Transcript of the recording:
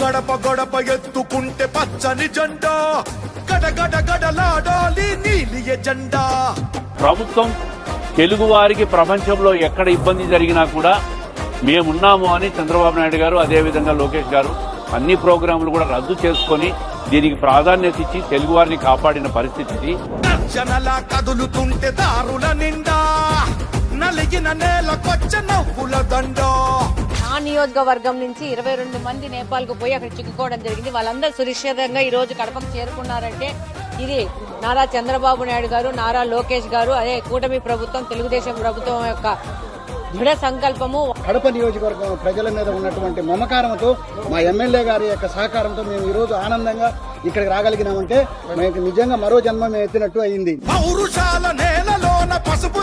గడప గడప ఎత్తుకుంటే పచ్చని జెండా గడగడ గడలాడాలి నీలి ఎజెండా. ప్రభుత్వం తెలుగు వారికి ప్రపంచంలో ఎక్కడ ఇబ్బంది జరిగినా కూడా మేమున్నాము అని చంద్రబాబు నాయుడు గారు, అదేవిధంగా లోకేష్ గారు అన్ని ప్రోగ్రాంలు కూడా రద్దు చేసుకుని దీనికి ప్రాధాన్యత ఇచ్చి తెలుగు వారిని కాపాడిన పరిస్థితి. జనలా కదులుతుంటే దారుల నిండా నలిగిన నేలకొచ్చ నవ్వుల దండా. ఆ నియోజకవర్గం నుంచి 22 మంది నేపాల్కు పోయి అక్కడ చిక్కుకోవడం జరిగింది. వాళ్ళందరూ సురక్షితంగా ఈ రోజు కడపకు చేరుకున్నారంటే ఇది నారా చంద్రబాబు నాయుడు గారు, నారా లోకేష్ గారు, అదే కూటమి ప్రభుత్వం, తెలుగుదేశం ప్రభుత్వం యొక్క దృఢ సంకల్పము. కడప నియోజకవర్గం ప్రజల మీద ఉన్నటువంటి మమకారంతో, మా ఎమ్మెల్యే గారి యొక్క సహకారంతో మేము ఈ రోజు ఆనందంగా ఇక్కడికి రాగలిగినామంటే మనకి నిజంగా మరో జన్మ ఎత్తినట్టు అయింది. పౌరుషాల నేలలోన పసుపు